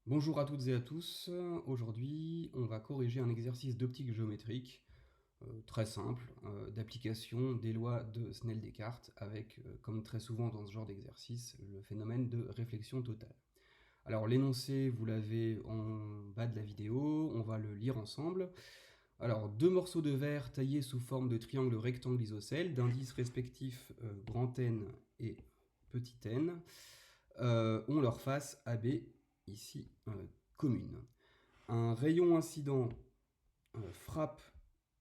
Bonjour à toutes et à tous. Aujourd'hui, on va corriger un exercice d'optique géométrique très simple d'application des lois de Snell-Descartes avec, comme très souvent dans ce genre d'exercice, le phénomène de réflexion totale. Alors l'énoncé, vous l'avez en bas de la vidéo, on va le lire ensemble. Alors, deux morceaux de verre taillés sous forme de triangle rectangle isocèle, d'indices respectifs grand N et petit n, ont leur face AB, ici, commune. Un rayon incident frappe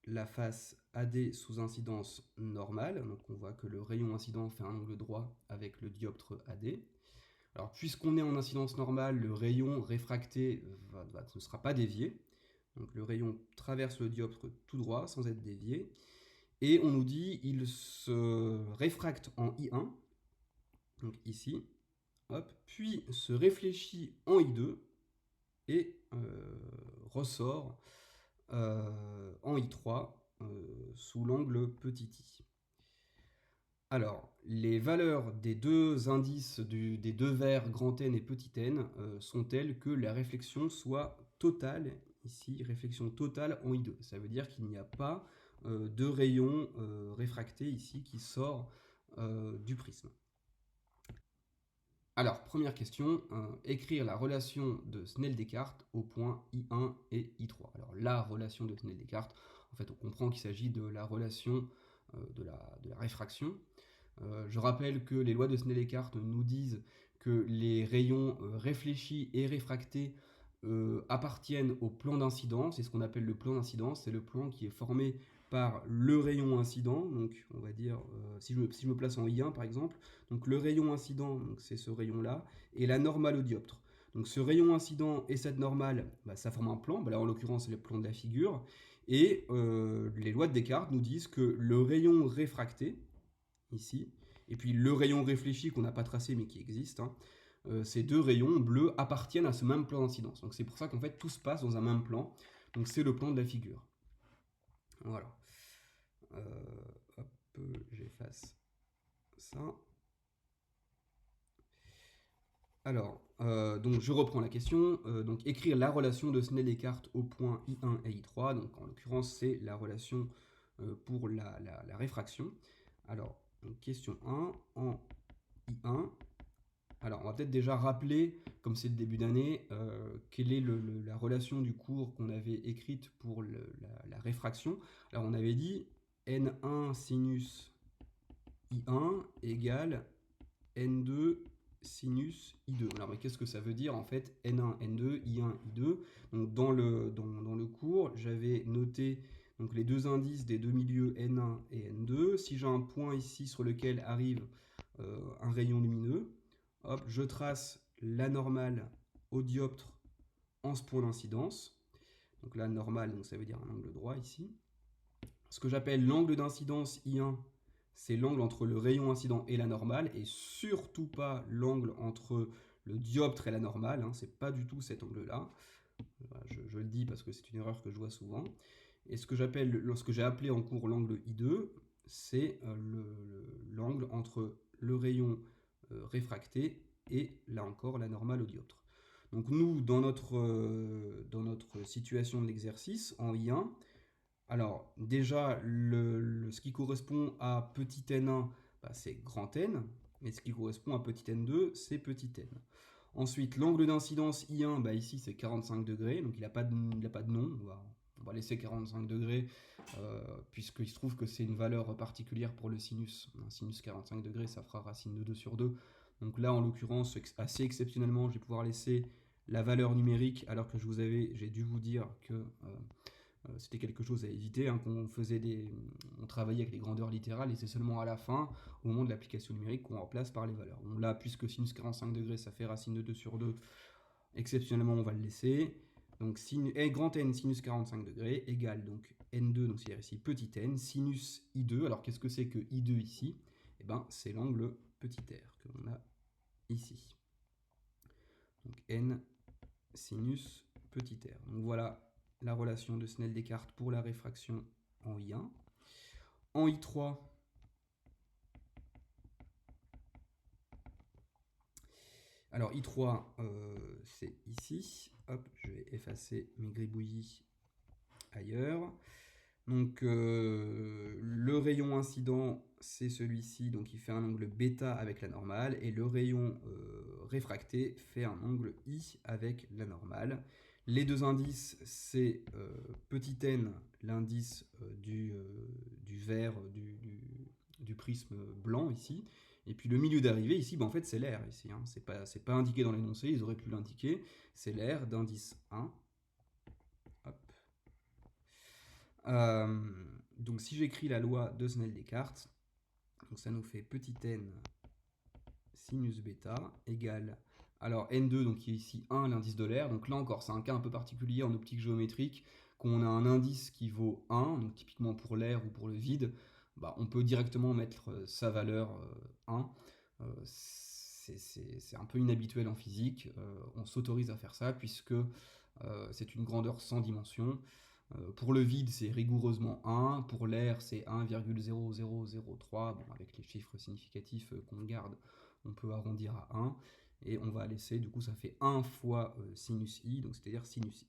la face AD sous incidence normale, donc on voit que le rayon incident fait un angle droit avec le dioptre AD. Alors puisqu'on est en incidence normale, le rayon réfracté ne sera pas dévié, donc le rayon traverse le dioptre tout droit sans être dévié, et on nous dit il se réfracte en I1, donc ici, hop, puis se réfléchit en I2 et ressort en I3 sous l'angle petit i. Alors, les valeurs des deux indices des deux verres grand N et petit n sont telles que la réflexion soit totale, ici, réflexion totale en I2. Ça veut dire qu'il n'y a pas de rayon réfracté ici qui sort du prisme. Alors, première question, écrire la relation de Snell-Descartes au point I1 et I3. Alors, la relation de Snell-Descartes, en fait, on comprend qu'il s'agit de la relation de la réfraction. Je rappelle que les lois de Snell-Descartes nous disent que les rayons réfléchis et réfractés appartiennent au plan d'incidence. Et ce qu'on appelle le plan d'incidence, c'est le plan qui est formé par le rayon incident, donc on va dire, si je me place en I1 par exemple, donc le rayon incident, c'est ce rayon-là, et la normale au dioptre. Donc ce rayon incident et cette normale, ça forme un plan, là en l'occurrence c'est le plan de la figure, et les lois de Descartes nous disent que le rayon réfracté, ici, et puis le rayon réfléchi qu'on n'a pas tracé mais qui existe, ces deux rayons bleus appartiennent à ce même plan d'incidence. Donc c'est pour ça qu'en fait tout se passe dans un même plan, donc c'est le plan de la figure. Voilà. Hop, j'efface ça. Alors, donc je reprends la question. Donc écrire la relation de Snell-Descartes au point I1 et I3. Donc en l'occurrence, c'est la relation pour la réfraction. Alors, donc, question 1, en I1. Alors, on va peut-être déjà rappeler, comme c'est le début d'année, quelle est la relation du cours qu'on avait écrite pour la réfraction. Alors, on avait dit N1 sinus I1 égale N2 sinus I2. Alors, mais qu'est-ce que ça veut dire en fait N1, N2, I1, I2? Donc, dans le cours, j'avais noté donc, les deux indices des deux milieux N1 et N2. Si j'ai un point ici sur lequel arrive un rayon lumineux, hop, je trace la normale au dioptre en ce point d'incidence. Donc la normale, donc ça veut dire un angle droit ici. Ce que j'appelle l'angle d'incidence I1, c'est l'angle entre le rayon incident et la normale, et surtout pas l'angle entre le dioptre et la normale, c'est pas du tout cet angle-là. Je le dis parce que c'est une erreur que je vois souvent. Et ce que j'ai appelé en cours l'angle I2, c'est l'angle entre le rayon réfracté et là encore la normale au dioptre. Donc nous, dans notre situation de l'exercice, en I1, alors déjà, ce qui correspond à petit n1, c'est grand N, mais ce qui correspond à petit n2, c'est petit n. Ensuite, l'angle d'incidence I1, ici c'est 45 degrés, donc il n'a pas de nom, on va laisser 45 degrés, puisqu'il se trouve que c'est une valeur particulière pour le sinus. Un sinus 45 degrés, ça fera racine de 2 sur 2. Donc là, en l'occurrence, assez exceptionnellement, je vais pouvoir laisser la valeur numérique, alors que j'ai dû vous dire que c'était quelque chose à éviter, on travaillait avec les grandeurs littérales et c'est seulement à la fin, au moment de l'application numérique, qu'on remplace par les valeurs. Donc là, puisque sinus 45 degrés, ça fait racine de 2 sur 2, exceptionnellement, on va le laisser. Donc grand N sinus 45 degrés égale donc N2, donc c'est-à-dire ici petit n, sinus I2. Alors qu'est-ce que c'est que I2 ici? Eh ben, c'est l'angle petit r que l'on a ici. Donc N sinus petit r. Donc voilà la relation de Snell-Descartes pour la réfraction en I1. En I3, Alors I3, c'est ici. Hop, je vais effacer mes gribouillis ailleurs. Donc le rayon incident, c'est celui-ci, donc il fait un angle β avec la normale, et le rayon réfracté fait un angle I avec la normale. Les deux indices, c'est petit n, l'indice du verre du prisme blanc ici, et puis le milieu d'arrivée ici, en fait c'est l'air ici, hein. C'est pas indiqué dans l'énoncé, ils auraient pu l'indiquer, c'est l'air d'indice 1. Hop. Donc si j'écris la loi de Snell-Descartes, donc ça nous fait petit n sinus bêta égale, alors n2, donc qui est ici 1, l'indice de l'air. Donc là encore, c'est un cas un peu particulier en optique géométrique, qu'on a un indice qui vaut 1, donc typiquement pour l'air ou pour le vide, on peut directement mettre sa valeur 1. C'est un peu inhabituel en physique, on s'autorise à faire ça puisque c'est une grandeur sans dimension. Pour le vide, c'est rigoureusement 1. Pour l'air, c'est 1,0003. Bon, avec les chiffres significatifs qu'on garde, on peut arrondir à 1. Et on va laisser, du coup, ça fait 1 fois sinus i, donc c'est-à-dire sinus i.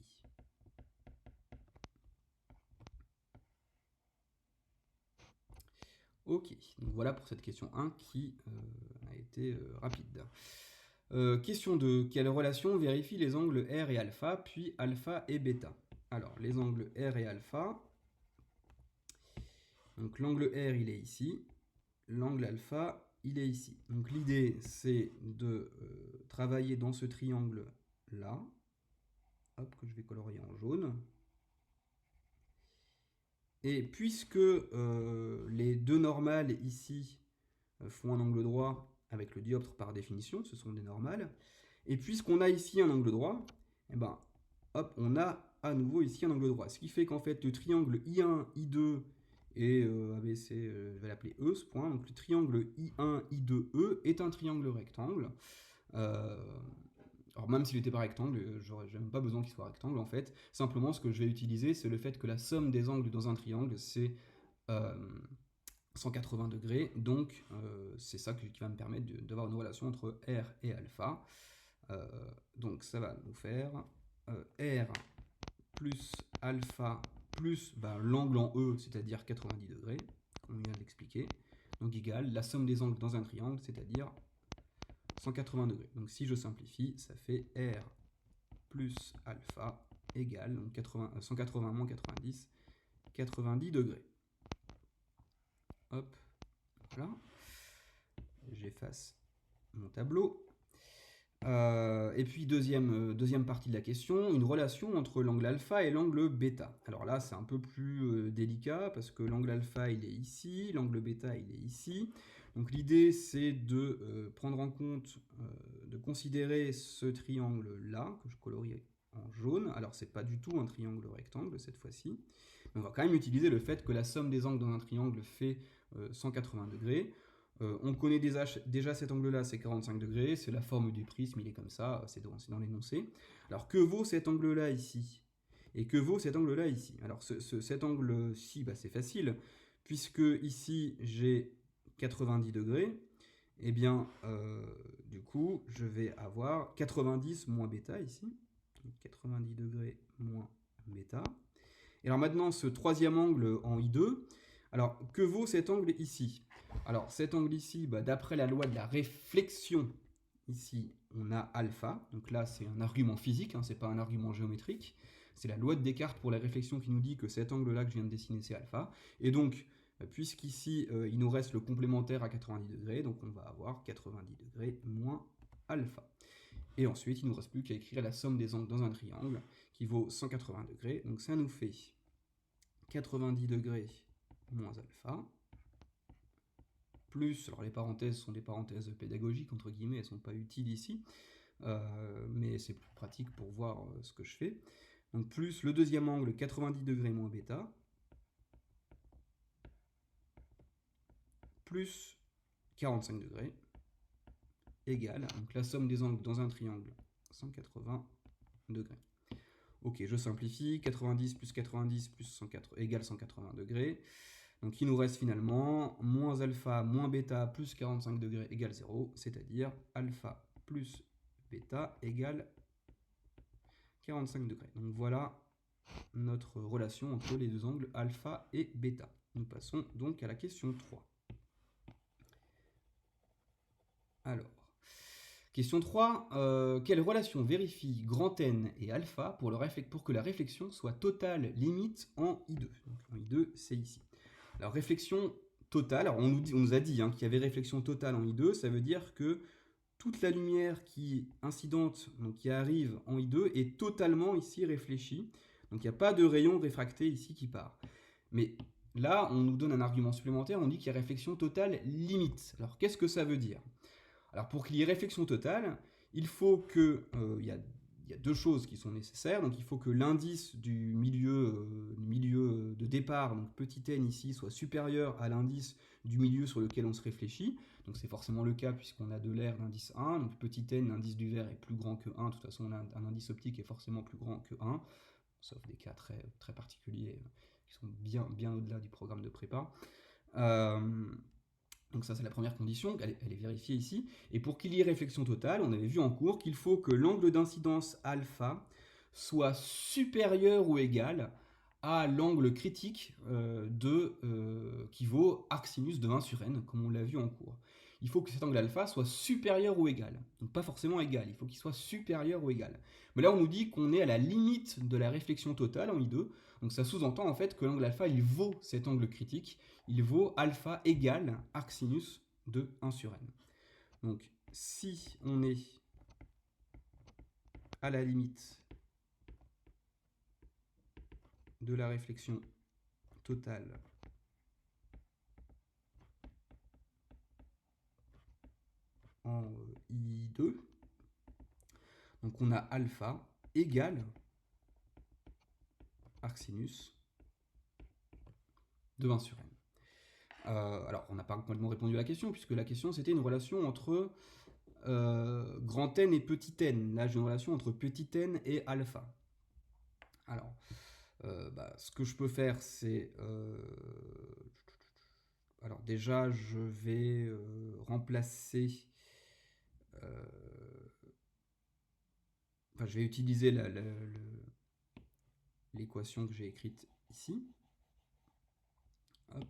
Ok, donc voilà pour cette question 1 qui a été rapide. Question 2. Quelle relation vérifie les angles R et alpha, puis alpha et bêta? Alors, les angles R et alpha. Donc l'angle R, il est ici. L'angle alpha, il est ici. Donc l'idée, c'est de travailler dans ce triangle-là. Hop, que je vais colorier en jaune. Et puisque les deux normales ici font un angle droit avec le dioptre par définition, ce sont des normales, et puisqu'on a ici un angle droit, eh ben, hop, on a à nouveau ici un angle droit. Ce qui fait qu'en fait, le triangle I1, I2 et ABC, je vais l'appeler E, ce point, donc le triangle I1, I2, E est un triangle rectangle. Alors même s'il n'était pas rectangle, j'aurais même pas besoin qu'il soit rectangle en fait. Simplement, ce que je vais utiliser, c'est le fait que la somme des angles dans un triangle, c'est 180 degrés. Donc, c'est ça qui va me permettre d'avoir une relation entre R et alpha. Donc, ça va nous faire R plus alpha plus l'angle en E, c'est-à-dire 90 degrés, comme on vient de l'expliquer. Donc, égale la somme des angles dans un triangle, c'est-à-dire 180 degrés. Donc si je simplifie, ça fait R plus alpha égale donc 180 moins 90, 90 degrés. Hop, voilà. J'efface mon tableau. Et puis deuxième partie de la question, une relation entre l'angle alpha et l'angle bêta. Alors là, c'est un peu plus délicat parce que l'angle alpha, il est ici, l'angle bêta, il est ici. Donc l'idée, c'est de prendre en compte, de considérer ce triangle-là, que je colorie en jaune. Alors c'est pas du tout un triangle rectangle cette fois-ci, mais on va quand même utiliser le fait que la somme des angles dans un triangle fait 180 degrés. On connaît déjà cet angle-là, c'est 45 degrés, c'est la forme du prisme, il est comme ça, c'est dans l'énoncé. Alors que vaut cet angle-là ici? Et que vaut cet angle-là ici? Alors cet angle-ci, c'est facile, puisque ici j'ai 90 degrés, et bien du coup je vais avoir 90 moins bêta ici, 90 degrés moins bêta. Et alors maintenant ce troisième angle en I2, alors que vaut cet angle ici? Alors cet angle ici, d'après la loi de la réflexion, ici on a alpha, donc là c'est un argument physique, hein, c'est pas un argument géométrique, c'est la loi de Descartes pour la réflexion qui nous dit que cet angle-là que je viens de dessiner c'est alpha, et donc puisqu'ici il nous reste le complémentaire à 90 degrés, donc on va avoir 90 degrés moins alpha. Et ensuite il ne nous reste plus qu'à écrire la somme des angles dans un triangle qui vaut 180 degrés, donc ça nous fait 90 degrés moins alpha, plus, alors les parenthèses sont des parenthèses pédagogiques, entre guillemets, elles ne sont pas utiles ici, mais c'est plus pratique pour voir ce que je fais. Donc plus le deuxième angle, 90 degrés moins bêta, plus 45 degrés, égale, donc la somme des angles dans un triangle, 180 degrés. Ok, je simplifie, 90 plus 90 plus 180 égale 180 degrés. Donc il nous reste finalement moins alpha moins bêta plus 45 degrés égale 0, c'est-à-dire alpha plus bêta égale 45 degrés. Donc voilà notre relation entre les deux angles alpha et bêta. Nous passons donc à la question 3. Alors, question 3, quelle relation vérifie grand N et alpha pour que la réflexion soit totale limite en I2? Donc en I2, c'est ici. Alors réflexion totale, alors on nous a dit qu'il y avait réflexion totale en I2, ça veut dire que toute la lumière qui est incidente, donc qui arrive en I2, est totalement ici réfléchie. Donc il n'y a pas de rayon réfracté ici qui part. Mais là, on nous donne un argument supplémentaire, on dit qu'il y a réflexion totale limite. Alors qu'est-ce que ça veut dire? Alors pour qu'il y ait réflexion totale, il faut que il y a deux choses qui sont nécessaires. Donc il faut que l'indice du milieu de départ, donc petit n ici, soit supérieur à l'indice du milieu sur lequel on se réfléchit. Donc c'est forcément le cas puisqu'on a de l'air d'indice 1. Donc petit n, l'indice du verre est plus grand que 1. De toute façon, on a un indice optique qui est forcément plus grand que 1. Sauf des cas très, très particuliers qui sont bien au-delà du programme de prépa. Donc ça, c'est la première condition, elle est vérifiée ici. Et pour qu'il y ait réflexion totale, on avait vu en cours qu'il faut que l'angle d'incidence alpha soit supérieur ou égal à l'angle critique qui vaut arc sinus de 1 sur n, comme on l'a vu en cours. Il faut que cet angle alpha soit supérieur ou égal. Donc pas forcément égal, il faut qu'il soit supérieur ou égal. Mais là, on nous dit qu'on est à la limite de la réflexion totale en I2. Donc ça sous-entend en fait que l'angle alpha, il vaut cet angle critique. Il vaut alpha égale arc sinus de 1 sur n. Donc si on est à la limite de la réflexion totale en I2, donc on a alpha égale arc sinus de 1 sur n. Alors, on n'a pas complètement répondu à la question, puisque la question, c'était une relation entre grand N et petit n. Là, j'ai une relation entre petit n et alpha. Alors, ce que je peux faire, c'est... alors déjà, je vais remplacer... enfin, je vais utiliser l'équation que j'ai écrite ici. Hop.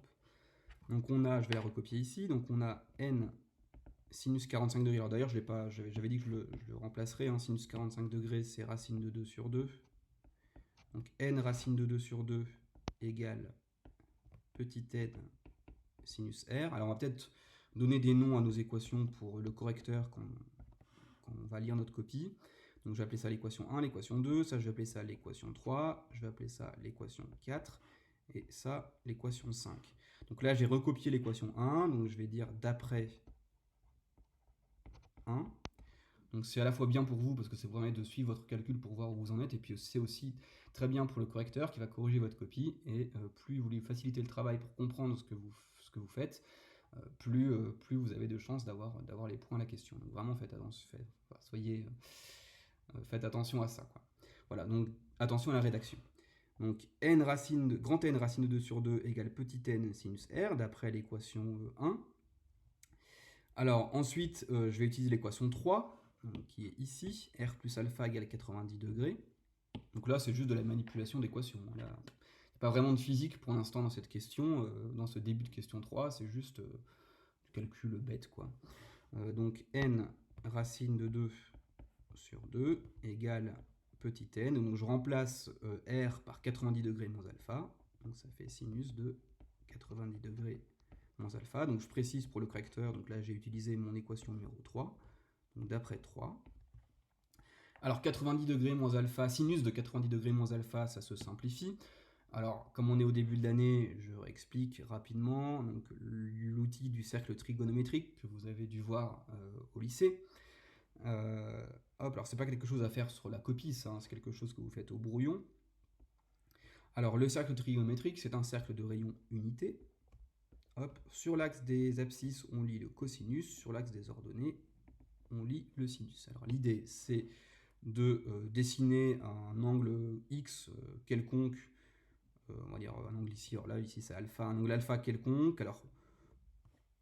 Donc on a, je vais la recopier ici, donc on a n sinus 45 degrés. Alors d'ailleurs, j'avais dit que je le remplacerais. Sinus 45 degrés, c'est racine de 2 sur 2. Donc n racine de 2 sur 2 égale petit n sinus r. Alors on va peut-être donner des noms à nos équations pour le correcteur quand on va lire notre copie. Donc je vais appeler ça l'équation 1, l'équation 2, ça je vais appeler ça l'équation 3, je vais appeler ça l'équation 4, et ça l'équation 5. Donc là j'ai recopié l'équation 1, donc je vais dire d'après 1. Donc c'est à la fois bien pour vous parce que ça vous permet de suivre votre calcul pour voir où vous en êtes, et puis c'est aussi très bien pour le correcteur qui va corriger votre copie, et plus vous lui facilitez le travail pour comprendre ce que vous faites, plus vous avez de chances d'avoir les points à la question. Donc vraiment faites attention à ça, quoi. Voilà, donc attention à la rédaction. Donc grand N racine de 2 sur 2 égale petit n sinus r, d'après l'équation 1. Alors ensuite, je vais utiliser l'équation 3, qui est ici, r plus alpha égale 90 degrés. Donc là, c'est juste de la manipulation d'équations. Il n'y a pas vraiment de physique pour l'instant dans cette question, dans ce début de question 3, c'est juste du calcul bête, quoi. Donc n racine de 2 sur 2 égale petit n. Donc je remplace r par 90 degrés moins alpha. Donc ça fait sinus de 90 degrés moins alpha. Donc je précise pour le correcteur, donc là j'ai utilisé mon équation numéro 3. Donc d'après 3. Alors 90 degrés moins alpha, sinus de 90 degrés moins alpha, ça se simplifie. Alors, comme on est au début de l'année, je réexplique rapidement l'outil du cercle trigonométrique que vous avez dû voir au lycée. Alors c'est pas quelque chose à faire sur la copie, ça, c'est quelque chose que vous faites au brouillon. Alors le cercle trigonométrique, c'est un cercle de rayon unité. Hop, sur l'axe des abscisses, on lit le cosinus, sur l'axe des ordonnées, on lit le sinus. Alors l'idée, c'est de dessiner un angle x quelconque, on va dire un angle ici, alors là ici c'est alpha, un angle alpha quelconque, alors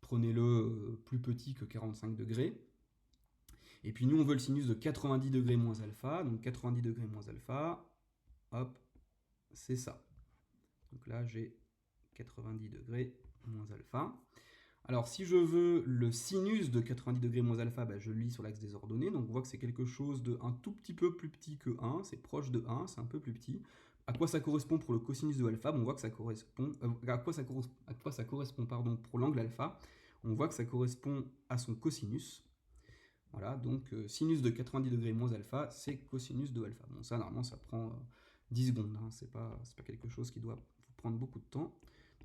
prenez-le plus petit que 45 degrés. Et puis nous, on veut le sinus de 90 degrés moins alpha. Donc 90 degrés moins alpha, hop, c'est ça. Donc là, j'ai 90 degrés moins alpha. Alors, si je veux le sinus de 90 degrés moins alpha, bah, je le lis sur l'axe des ordonnées. Donc, on voit que c'est quelque chose de un tout petit peu plus petit que 1. C'est proche de 1, c'est un peu plus petit. À quoi ça correspond pour le cosinus de alpha? On voit que ça correspond... à quoi ça correspond pardon, pour l'angle alpha? On voit que ça correspond à son cosinus. Voilà, donc sinus de 90 degrés moins alpha, c'est cosinus de alpha. Bon, ça, normalement, ça prend 10 secondes. Hein. C'est pas quelque chose qui doit vous prendre beaucoup de temps.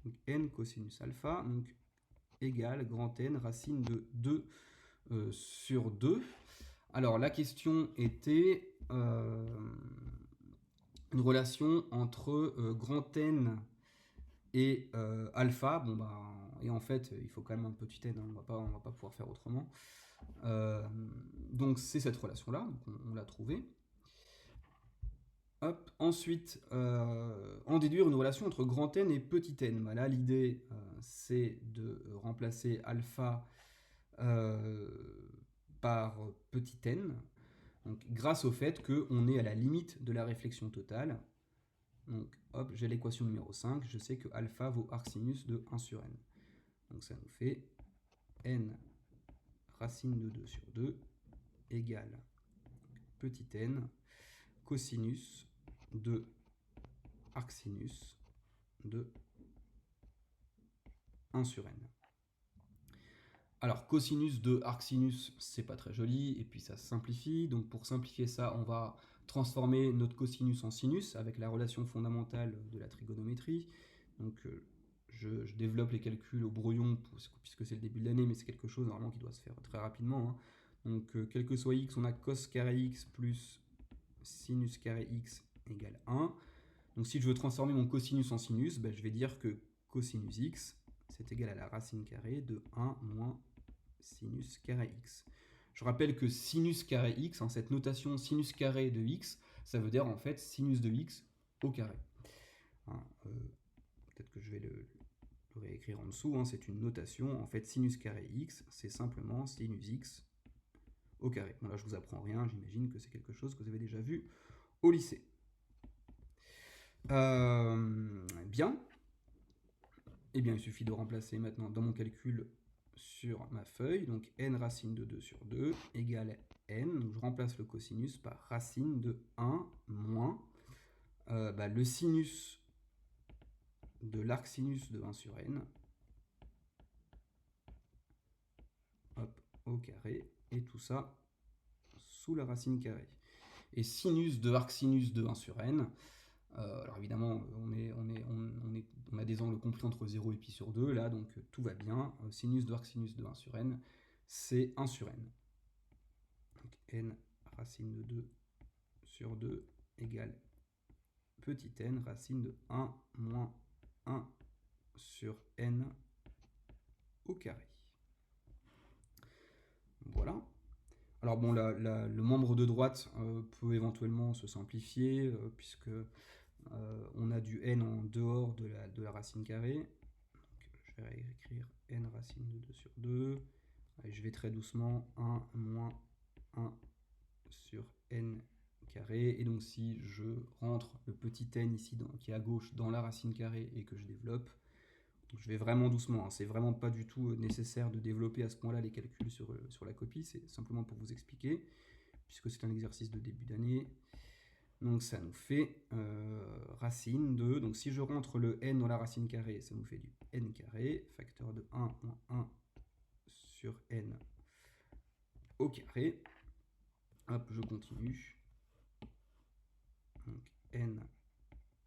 Donc, n cosinus alpha, donc égale grand N racine de 2 sur 2. Alors, la question était une relation entre grand N et alpha. Bon, bah, et en fait, il faut quand même un petit n, hein, on va pas pouvoir faire autrement. Donc, c'est cette relation-là, on l'a trouvée. Hop. Ensuite, en déduire une relation entre grand N et petit n. Bah, là, l'idée, c'est de remplacer alpha par petit n, donc, grâce au fait qu'on est à la limite de la réflexion totale. Donc, hop, j'ai l'équation numéro 5, je sais que alpha vaut arcsinus de 1 sur n. Donc, ça nous fait n racine de 2 sur 2 égale petit n cosinus de arcsinus de 1 sur n. Alors, cosinus de arcsinus, c'est pas très joli, et puis ça se simplifie. Donc, pour simplifier ça, on va transformer notre cosinus en sinus avec la relation fondamentale de la trigonométrie. Donc, je développe les calculs au brouillon, puisque c'est le début de l'année, mais c'est quelque chose normalement qui doit se faire très rapidement. Hein. Donc, quel que soit x, on a cos carré x plus sinus carré x égale 1. Donc, si je veux transformer mon cosinus en sinus, ben, je vais dire que cosinus x, c'est égal à la racine carrée de 1 moins sinus carré x. Je rappelle que sinus carré x, hein, cette notation sinus carré de x, ça veut dire en fait sinus de x au carré. Hein, peut-être que je vais le réécrire en dessous, hein, c'est une notation. En fait, sinus carré x, c'est simplement sinus x au carré. Bon, là, je vous apprends rien, j'imagine que c'est quelque chose que vous avez déjà vu au lycée. Bien. Eh bien, il suffit de remplacer maintenant dans mon calcul sur ma feuille. Donc, n racine de 2 sur 2 égale n. Donc, je remplace le cosinus par racine de 1 moins le sinus de l'arcsinus de 1 sur n. Hop, au carré. Et tout ça sous la racine carrée. Et sinus de arcsinus de 1 sur n. Alors évidemment, on a des angles compris entre 0 et pi sur 2, là, donc tout va bien. Sinus de arcsinus de 1 sur n, c'est 1 sur n. Donc n racine de 2 sur 2 égale petit n racine de 1 moins 1 sur n au carré. Voilà. Alors bon, le membre de droite peut éventuellement se simplifier, puisque on a du n en dehors de la racine carrée. Donc, je vais réécrire n racine de 2 sur 2. Allez, je vais très doucement. 1 moins 1 sur n carré. Et donc si je rentre le petit n ici qui est à gauche dans la racine carrée et que je développe, donc je vais vraiment doucement. Hein, c'est vraiment pas du tout nécessaire de développer à ce point-là les calculs sur la copie. C'est simplement pour vous expliquer, puisque c'est un exercice de début d'année. Donc ça nous fait racine de... Donc si je rentre le n dans la racine carrée, ça nous fait du n carré, facteur de 1 moins 1 sur n au carré. Hop, je continue. Donc n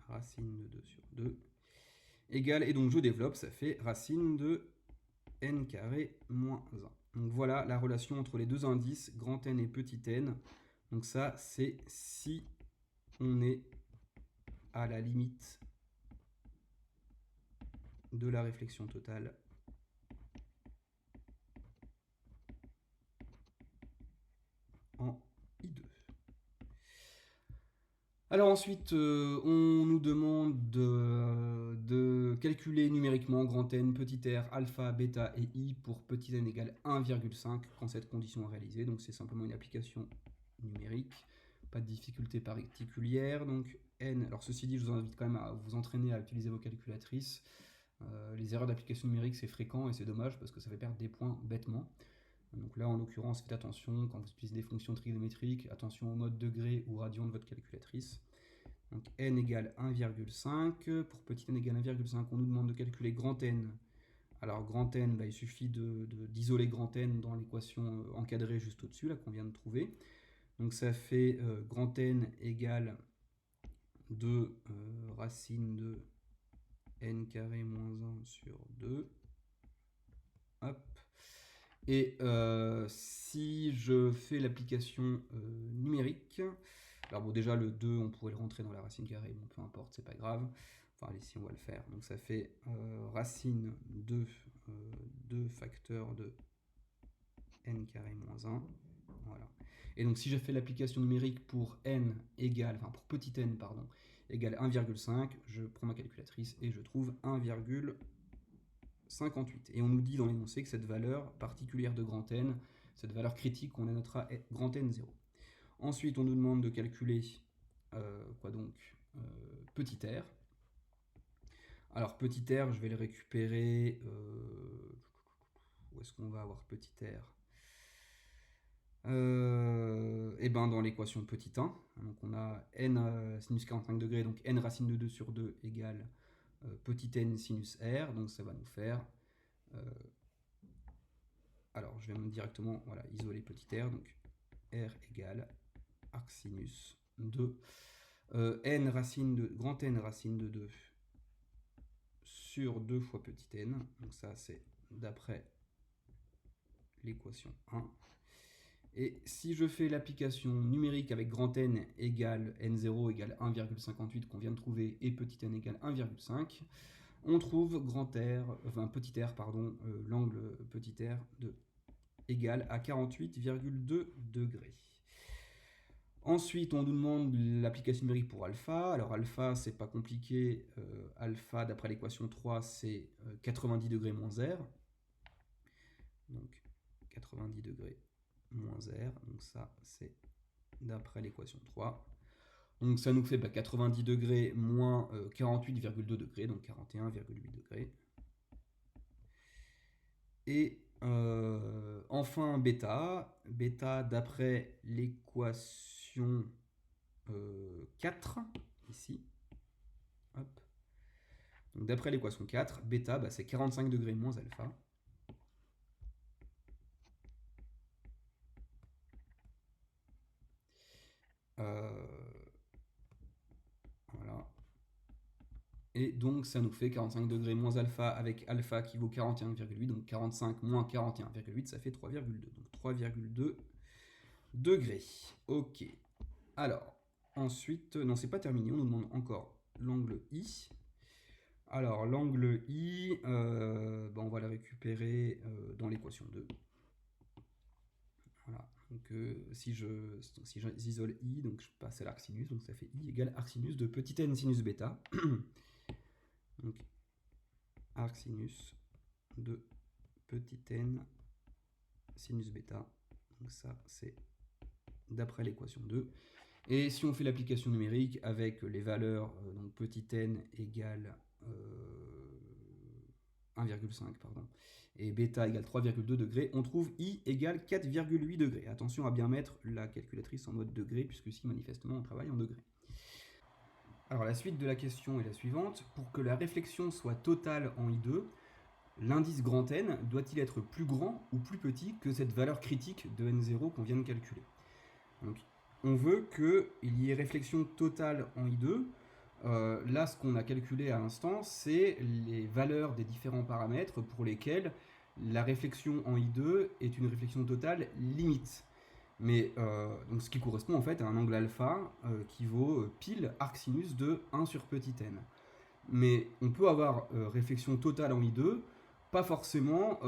racine de 2 sur 2 égale, et donc je développe, ça fait racine de n carré moins 1. Donc voilà la relation entre les deux indices, grand N et petit n. Donc ça, c'est si on est à la limite de la réflexion totale en I2. Alors ensuite, on nous demande de calculer numériquement grand N, petit r, alpha, bêta et i pour petit n égale 1,5 quand cette condition est réalisée. Donc c'est simplement une application numérique, pas de difficulté particulière. Donc n, alors ceci dit, je vous invite quand même à vous entraîner à utiliser vos calculatrices. Les erreurs d'application numérique, c'est fréquent et c'est dommage parce que ça fait perdre des points bêtement. Donc là, en l'occurrence, faites attention quand vous utilisez des fonctions trigonométriques, attention au mode degré ou radian de votre calculatrice. Donc n égale 1,5. Pour petit n égale 1,5, on nous demande de calculer grand N. Alors grand N, il suffit d'isoler grand N dans l'équation encadrée juste au-dessus, là qu'on vient de trouver. Donc ça fait grand N égale 2 racine de n carré moins 1 sur 2. Hop. Et si je fais l'application numérique, alors bon, déjà le 2, on pourrait le rentrer dans la racine carrée, bon, peu importe, c'est pas grave. Enfin, allez, si on va le faire. Donc ça fait racine de 2 facteur de n carré moins 1. Voilà. Et donc si j'ai fait l'application numérique pour n égale, enfin pour petit n, pardon, égale 1,5, je prends ma calculatrice et je trouve 1,58. Et on nous dit dans l'énoncé que cette valeur particulière de grand N, cette valeur critique, on la notera grand N 0. Ensuite, on nous demande de calculer petit r. Alors petit r, je vais le récupérer. Où est-ce qu'on va avoir petit r? Et ben dans l'équation petit 1. Donc on a n sinus 45 degrés, donc n racine de 2 sur 2 égale petit n sinus r. Donc ça va nous faire... alors je vais directement isoler petit r. Donc r égale arcsinus de n racine de grand N racine de 2 sur 2 fois petit n. Donc ça c'est d'après l'équation 1. Et si je fais l'application numérique avec grand N égale N0 égale 1,58 qu'on vient de trouver et petit n égale 1,5, on trouve petit r, l'angle petit r de égal à 48,2 degrés. Ensuite, on nous demande l'application numérique pour alpha. Alors alpha, c'est pas compliqué. Alpha, d'après l'équation 3, c'est 90 degrés moins r. Donc 90 degrés moins r. Donc ça, c'est d'après l'équation 3. Donc ça nous fait 90 degrés moins 48,2 degrés, donc 41,8 degrés. Et enfin bêta. Bêta, d'après l'équation 4, ici. Hop. Donc d'après l'équation 4, bêta, c'est 45 degrés moins alpha. Voilà. Et donc ça nous fait 45 degrés moins alpha avec alpha qui vaut 41,8. Donc 45 moins 41,8, ça fait 3,2. Donc 3,2 degrés. Ok. Alors, ensuite, non, c'est pas terminé. On nous demande encore l'angle I. Alors, l'angle I, on va le récupérer dans l'équation 2. Voilà. Donc, si j'isole I, donc je passe à l'arcsinus, donc ça fait I égale arcsinus de petit n sinus bêta. Donc, arcsinus de petit n sinus bêta. Donc ça, c'est d'après l'équation 2. Et si on fait l'application numérique avec les valeurs, donc petit n égale 1,5, pardon, et bêta égale 3,2 degrés, on trouve I égale 4,8 degrés. Attention à bien mettre la calculatrice en mode degré, puisque ici, manifestement, on travaille en degrés. Alors la suite de la question est la suivante. Pour que la réflexion soit totale en I2, l'indice grand N doit-il être plus grand ou plus petit que cette valeur critique de N0 qu'on vient de calculer? Donc, on veut qu'il y ait réflexion totale en I2. Là, ce qu'on a calculé à l'instant, c'est les valeurs des différents paramètres pour lesquels la réflexion en I2 est une réflexion totale limite. Mais donc ce qui correspond en fait à un angle alpha qui vaut pile arcsinus de 1 sur petit n. Mais on peut avoir réflexion totale en I2, pas forcément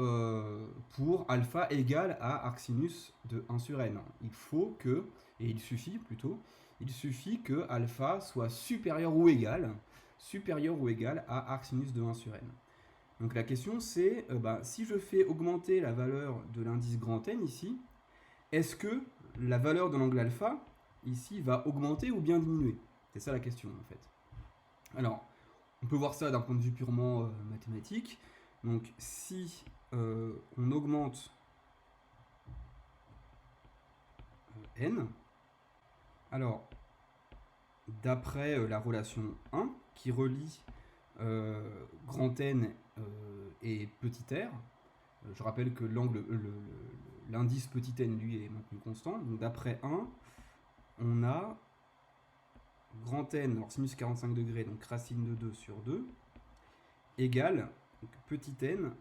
pour alpha égale à arcsinus de 1 sur n. Il faut que, et il suffit plutôt, il suffit que alpha soit supérieur ou égal à arc sinus de 1 sur n. Donc la question c'est, si je fais augmenter la valeur de l'indice grand N ici, est-ce que la valeur de l'angle alpha ici va augmenter ou bien diminuer? C'est ça la question en fait. Alors, on peut voir ça d'un point de vue purement mathématique. Donc si on augmente n, alors d'après la relation 1 qui relie grand N et petit r, je rappelle que l'indice petit n lui est maintenu constant, donc d'après 1, on a grand N, alors sinus 45 degrés, donc racine de 2 sur 2, égale petit n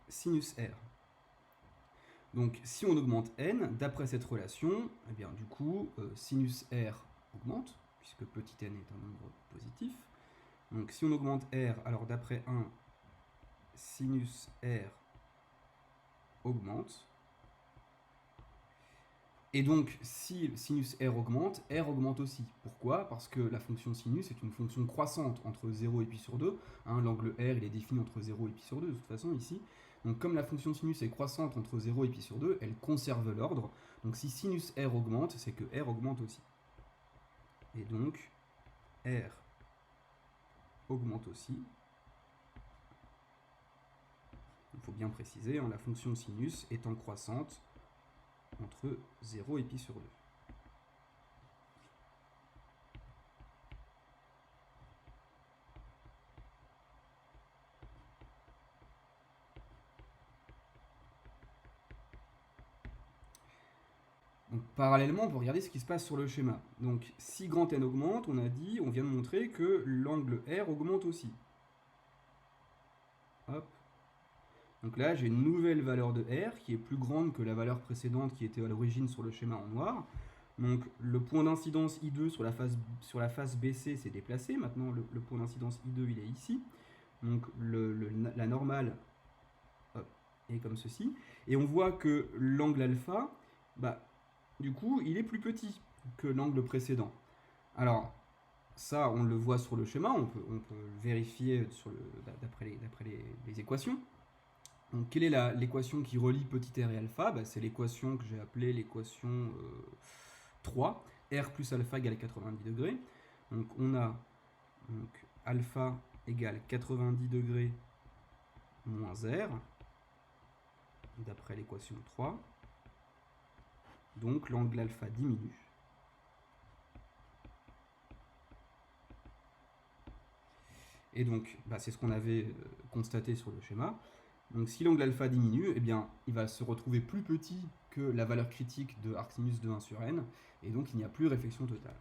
sinus r. Donc si on augmente n, d'après cette relation, eh bien, du coup, sinus r augmente, puisque petit n est un nombre positif. Donc si on augmente r, alors d'après 1, sinus r augmente. Et donc, si sinus r augmente aussi. Pourquoi? Parce que la fonction sinus est une fonction croissante entre 0 et pi sur 2. L'angle r, il est défini entre 0 et pi sur 2, de toute façon, ici. Donc, comme la fonction sinus est croissante entre 0 et pi sur 2, elle conserve l'ordre. Donc, si sinus r augmente, c'est que r augmente aussi. Et donc, r augmente aussi. Il faut bien préciser, la fonction sinus étant croissante entre 0 et pi sur 2. Donc, parallèlement, on peut regarder ce qui se passe sur le schéma. Donc, si grand N augmente, on vient de montrer que l'angle R augmente aussi. Hop. Donc là, j'ai une nouvelle valeur de R qui est plus grande que la valeur précédente qui était à l'origine sur le schéma en noir. Donc, le point d'incidence I2 sur la face BC s'est déplacé. Maintenant, le point d'incidence I2, il est ici. Donc, la normale est comme ceci. Et on voit que l'angle alpha, du coup, il est plus petit que l'angle précédent. Alors, ça, on le voit sur le schéma, on peut vérifier d'après les équations. Donc, quelle est l'équation qui relie petit r et alpha? C'est l'équation que j'ai appelée l'équation 3, r plus alpha égale 90 degrés. Donc, on a alpha égale 90 degrés moins r, d'après l'équation 3. Donc l'angle alpha diminue. Et donc, c'est ce qu'on avait constaté sur le schéma. Donc si l'angle alpha diminue, eh bien, il va se retrouver plus petit que la valeur critique de arc sinus de 1 sur n, et donc il n'y a plus réflexion totale.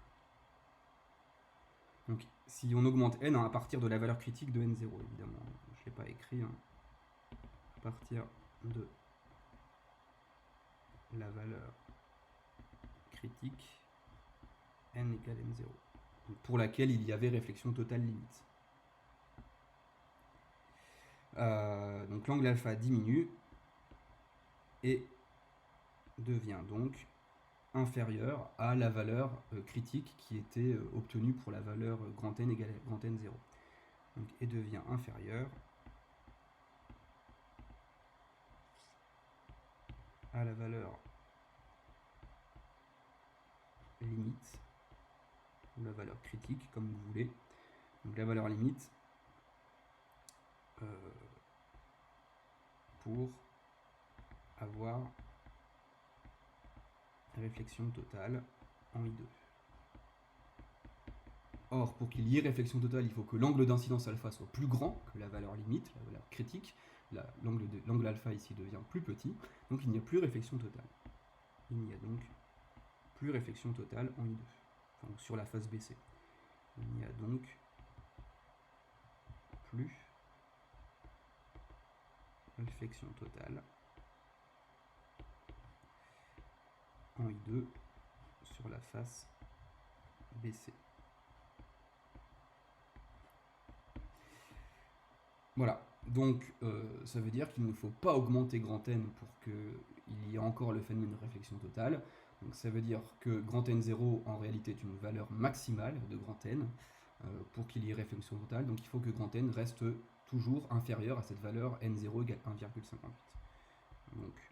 Donc si on augmente n à partir de la valeur critique de n0, évidemment, je ne l'ai pas écrit, à partir de la valeur critique n égale n0, pour laquelle il y avait réflexion totale limite. Donc l'angle alpha diminue et devient donc inférieur à la valeur critique qui était obtenue pour la valeur grand N égale grand N0. Donc, et devient inférieur à la valeur limite, ou la valeur critique, comme vous voulez. Donc la valeur limite pour avoir réflexion totale en I2. Or, pour qu'il y ait réflexion totale, il faut que l'angle d'incidence alpha soit plus grand que la valeur limite, la valeur critique. L'angle alpha ici devient plus petit, donc il n'y a plus réflexion totale. Il n'y a donc plus réflexion totale en I2, enfin, sur la face BC. Il n'y a donc plus réflexion totale en I2 sur la face BC. Voilà, Donc, ça veut dire qu'il ne faut pas augmenter grand N pour qu'il y ait encore le phénomène de réflexion totale. Donc, ça veut dire que grand N0, en réalité, est une valeur maximale de grand N pour qu'il y ait réflexion totale. Donc, il faut que grand N reste toujours inférieur à cette valeur N0 égale 1,58. Donc,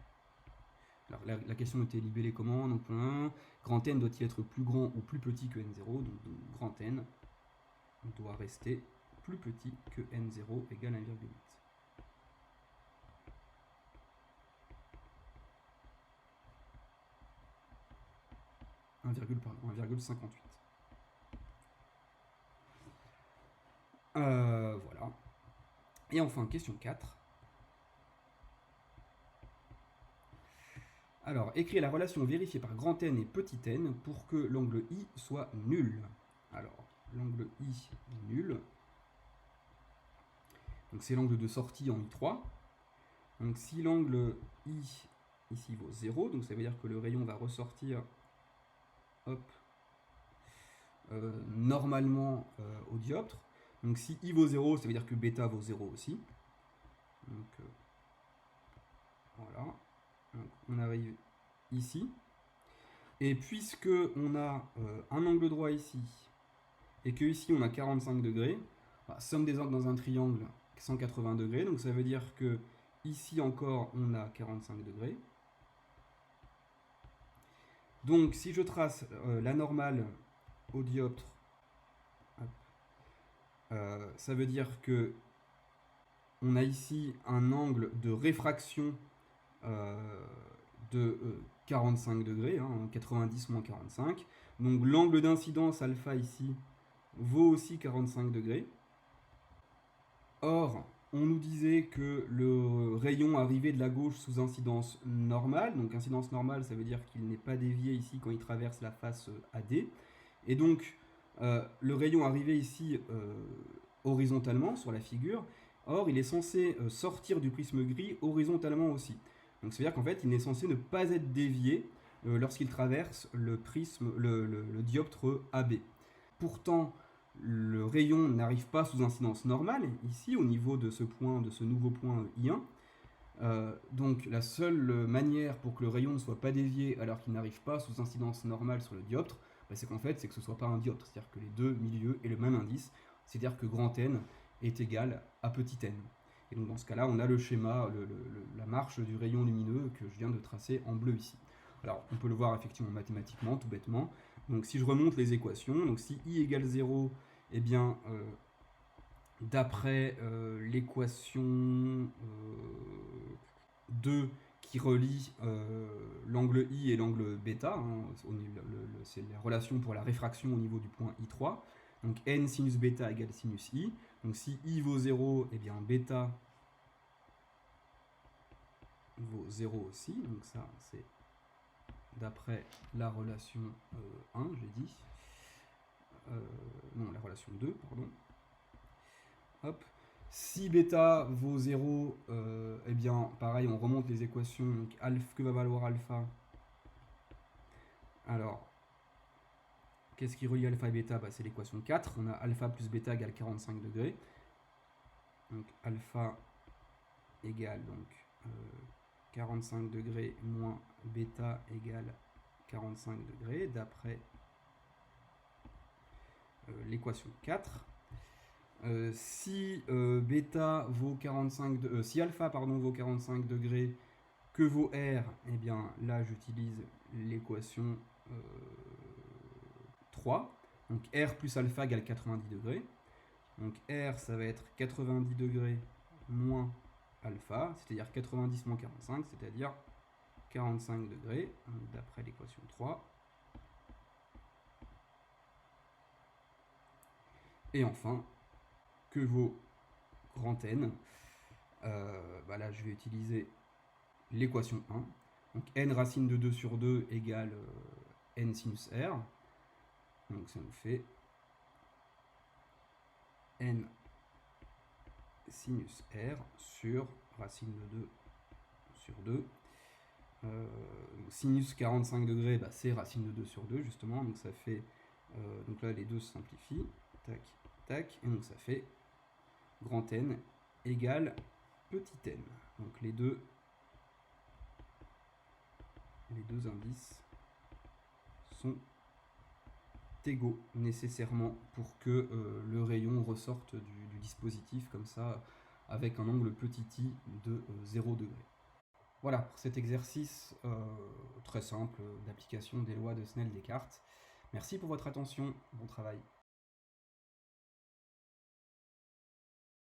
alors, la question était libellée comment? Donc, grand N doit-il être plus grand ou plus petit que N0? Donc, grand N doit rester plus petit que N0 égale 1,8. 1,58. Voilà. Et enfin, question 4. Alors, écrire la relation vérifiée par grand N et petit n pour que l'angle I soit nul. Alors, l'angle I est nul. Donc, c'est l'angle de sortie en I3. Donc, si l'angle I ici vaut 0, donc ça veut dire que le rayon va ressortir hop, normalement au dioptre. Donc, si I vaut 0, ça veut dire que bêta vaut 0 aussi. Donc, voilà. Donc, on arrive ici. Et puisque on a un angle droit ici, et que ici on a 45 degrés, somme des angles dans un triangle 180 degrés, donc ça veut dire que ici encore on a 45 degrés. Donc si je trace la normale au dioptre, ça veut dire que on a ici un angle de réfraction de 45 degrés, 90 moins 45. Donc l'angle d'incidence alpha ici vaut aussi 45 degrés. Or, on nous disait que le rayon arrivait de la gauche sous incidence normale. Donc incidence normale, ça veut dire qu'il n'est pas dévié ici quand il traverse la face AD. Et donc, le rayon arrivait ici horizontalement sur la figure. Or, il est censé sortir du prisme gris horizontalement aussi. Donc, ça veut dire qu'en fait, il est censé ne pas être dévié lorsqu'il traverse le prisme, le dioptre AB. Pourtant, le rayon n'arrive pas sous incidence normale, ici, au niveau de ce point, de ce nouveau point I1. Donc, la seule manière pour que le rayon ne soit pas dévié alors qu'il n'arrive pas sous incidence normale sur le dioptre, c'est qu'en fait, c'est que ce ne soit pas un dioptre, c'est-à-dire que les deux milieux aient le même indice, c'est-à-dire que grand N est égal à petit n. Et donc dans ce cas-là, on a le schéma, la marche du rayon lumineux que je viens de tracer en bleu ici. Alors on peut le voir effectivement mathématiquement, tout bêtement. Donc si je remonte les équations, donc si I égale 0, eh bien d'après l'équation 2 qui relie l'angle I et l'angle bêta, c'est la relation pour la réfraction au niveau du point I3. Donc n sinus bêta égale sinus I. Donc si I vaut 0, eh bien bêta vaut 0 aussi. Donc ça, c'est d'après la relation 1, j'ai dit. Non, la relation 2, pardon. Hop. Si bêta vaut 0, eh bien pareil, on remonte les équations. Donc alpha, que va valoir alpha? Alors, qu'est-ce qui relie alpha et bêta? C'est l'équation 4. On a alpha plus bêta égale 45 degrés. Donc alpha égale donc 45 degrés moins bêta égale 45 degrés d'après l'équation 4. Si bêta vaut 45 si alpha vaut 45 degrés, que vaut R? Eh bien là j'utilise l'équation 3. Donc R plus alpha égale 90 degrés. Donc R ça va être 90 degrés moins alpha, c'est-à-dire 90 moins 45, c'est-à-dire 45 degrés, d'après l'équation 3. Et enfin, que vaut grand N? Là, je vais utiliser l'équation 1. Donc n racine de 2 sur 2 égale n sinus R. Donc ça nous fait n sinus R sur racine de 2 sur 2. Sinus 45 degrés, c'est racine de 2 sur 2 justement, donc ça fait, donc là les deux se simplifient, tac, tac, et donc ça fait grand N égale petit n. Donc les deux indices sont égaux nécessairement pour que le rayon ressorte du dispositif comme ça avec un angle petit i de 0 degré. Voilà pour cet exercice très simple d'application des lois de Snell-Descartes. Merci pour votre attention, bon travail.